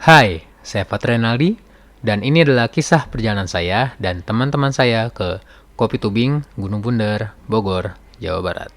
Hai, saya Fatra Renaldi, dan ini adalah kisah perjalanan saya dan teman-teman saya ke Kopi Tubing, Gunung Bunder, Bogor, Jawa Barat.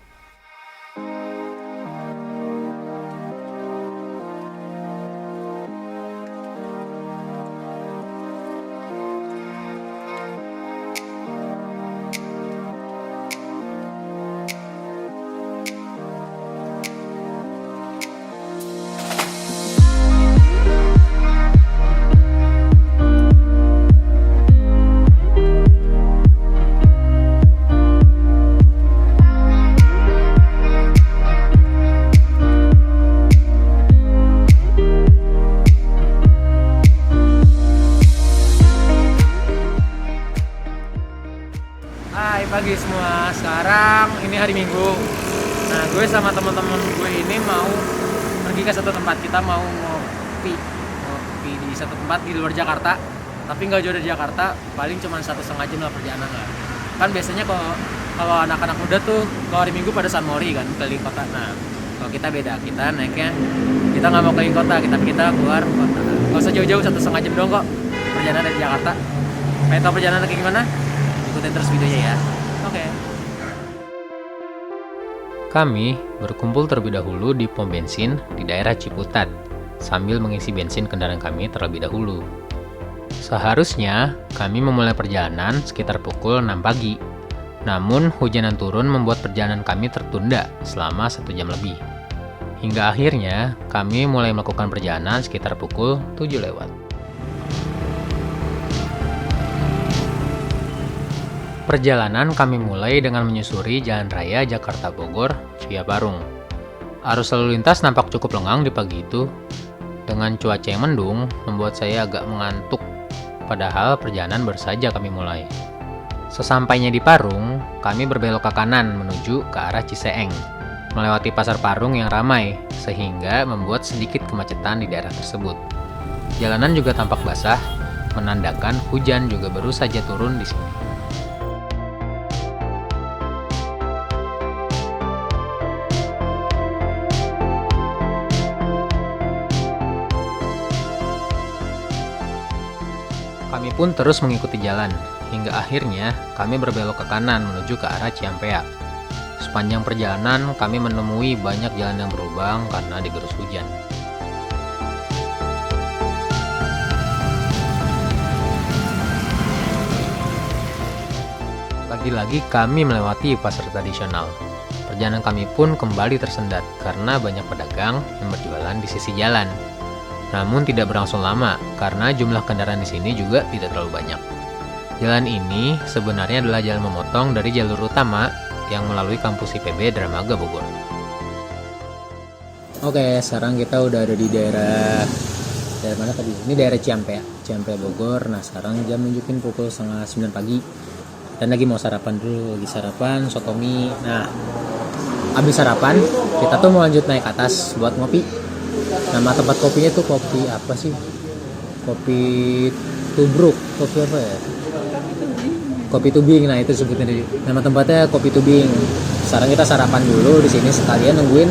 Hai pagi semua, sekarang ini hari Minggu. Nah, gue sama teman-teman gue ini mau pergi ke satu tempat. Kita mau ngopi di satu tempat di luar Jakarta. Tapi nggak jauh dari Jakarta, paling cuma 1,5 jam lah perjalanan lah. Kan biasanya kalau anak-anak muda tuh kalau hari Minggu pada San Mori kan keliling kota. Nah, kalau kita beda, kita naiknya kita nggak mau keliling kota, kita keluar kota. Nggak usah jauh-jauh, 1,5 jam doang kok perjalanan dari Jakarta. Pengen tahu perjalanan kayak gimana? Ikutin terus videonya ya. Oke. Kami berkumpul terlebih dahulu di pom bensin di daerah Ciputat, sambil mengisi bensin kendaraan kami terlebih dahulu. Seharusnya kami memulai perjalanan sekitar pukul 6 pagi. Namun hujan turun membuat perjalanan kami tertunda selama 1 jam lebih. Hingga akhirnya kami mulai melakukan perjalanan sekitar pukul 7 lewat. Perjalanan kami mulai dengan menyusuri Jalan Raya Jakarta Bogor via Parung. Arus lalu lintas nampak cukup lengang di pagi itu. Dengan cuaca yang mendung, membuat saya agak mengantuk. Padahal perjalanan baru saja kami mulai. Sesampainya di Parung, kami berbelok ke kanan menuju ke arah Ciseeng, melewati pasar Parung yang ramai, sehingga membuat sedikit kemacetan di daerah tersebut. Jalanan juga tampak basah, menandakan hujan juga baru saja turun di sini. Kami pun terus mengikuti jalan, hingga akhirnya kami berbelok ke kanan menuju ke arah Ciampea. Sepanjang perjalanan, kami menemui banyak jalan yang berlubang karena digerus hujan. Lagi-lagi kami melewati pasar tradisional. Perjalanan kami pun kembali tersendat karena banyak pedagang yang berjualan di sisi jalan. Namun tidak berlangsung lama karena jumlah kendaraan di sini juga tidak terlalu banyak. Jalan ini sebenarnya adalah jalan memotong dari jalur utama yang melalui kampus IPB Dramaga Bogor. Oke, sekarang kita udah ada di daerah mana tadi? Ini daerah Ciampea Bogor. Nah, sekarang jam nunjukin pukul 8:30 pagi. Dan lagi mau sarapan dulu, lagi sarapan soto mie. Nah, habis sarapan kita tuh mau lanjut naik ke atas buat ngopi. Nama tempat kopinya tuh kopi apa sih? Kopi Tubruk, kopi apa ya? Kopi Tubing. Nah, itu sebutnya tadi. Nama tempatnya Kopi Tubing. Sekarang kita sarapan dulu di sini sekalian nungguin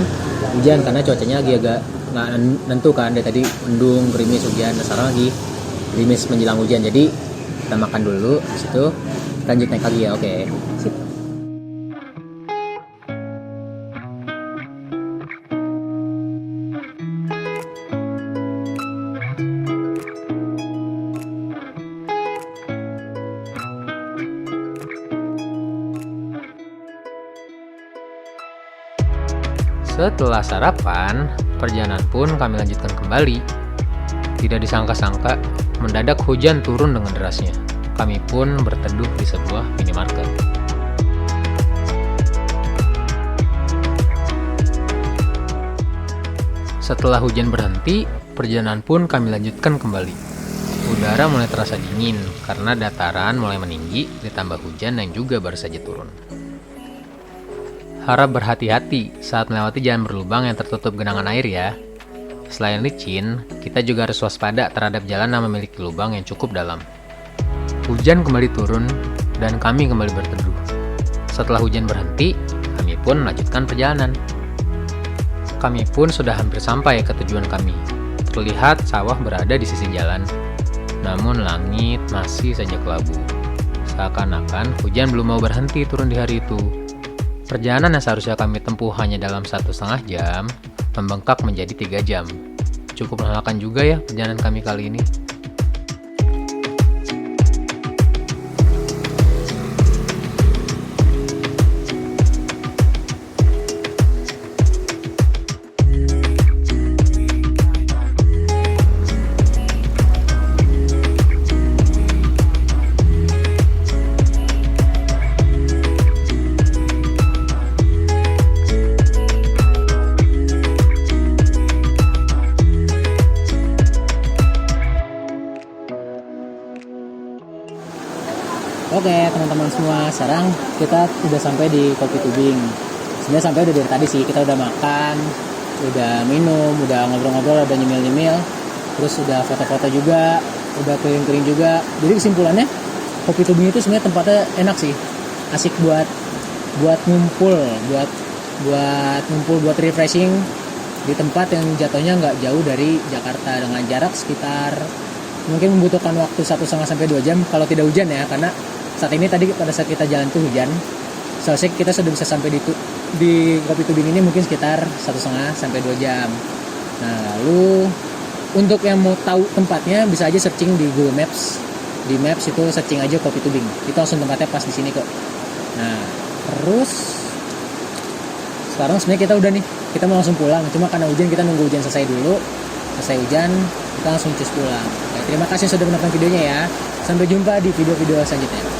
hujan karena cuacanya lagi agak nggak nentu kan. Dari tadi mendung, gerimis, hujan. Nah, sekarang lagi gerimis menjelang hujan. Jadi kita makan dulu, habis itu lanjut naik lagi ya. Oke. Sip. Setelah sarapan, perjalanan pun kami lanjutkan kembali. Tidak disangka-sangka, mendadak hujan turun dengan derasnya. Kami pun berteduh di sebuah minimarket. Setelah hujan berhenti, perjalanan pun kami lanjutkan kembali. Udara mulai terasa dingin karena dataran mulai meninggi ditambah hujan yang juga baru saja turun. Harap berhati-hati saat melewati jalan berlubang yang tertutup genangan air ya. Selain licin, kita juga harus waspada terhadap jalan yang memiliki lubang yang cukup dalam. Hujan kembali turun dan kami kembali berteduh. Setelah hujan berhenti, kami pun melanjutkan perjalanan. Kami pun sudah hampir sampai ke tujuan kami. Terlihat sawah berada di sisi jalan, namun langit masih saja kelabu. Seakan-akan hujan belum mau berhenti turun di hari itu. Perjalanan yang seharusnya kami tempuh hanya dalam 1,5 jam, membengkak menjadi 3 jam. Cukup melelahkan juga ya perjalanan kami kali ini. Oke teman-teman semua, sekarang kita udah sampai di Kopi Tubing. Sebenarnya sampai udah dari tadi sih, kita udah makan, udah minum, udah ngobrol-ngobrol, udah nyemil-nyemil, terus udah foto-foto juga, udah keliling-keliling juga. Jadi kesimpulannya Kopi Tubing itu sebenarnya tempatnya enak sih, asik buat ngumpul, buat refreshing di tempat yang jatuhnya nggak jauh dari Jakarta dengan jarak sekitar mungkin membutuhkan waktu 1,5 sampai 2 jam kalau tidak hujan ya, karena saat ini tadi pada saat kita jalan tuh hujan. Selesai kita sudah bisa sampai di Kopi Tubing ini mungkin sekitar 1,5 sampai 2 jam. Nah, lalu untuk yang mau tahu tempatnya bisa aja searching di Google Maps. Di Maps itu searching aja Kopi Tubing. Itu langsung tempatnya pas di sini kok. Nah, terus sekarang sebenarnya kita udah nih, kita mau langsung pulang. Cuma karena hujan kita nunggu hujan selesai dulu. Selesai hujan kita langsung cus pulang. Oke, terima kasih sudah menonton videonya ya. Sampai jumpa di video-video selanjutnya.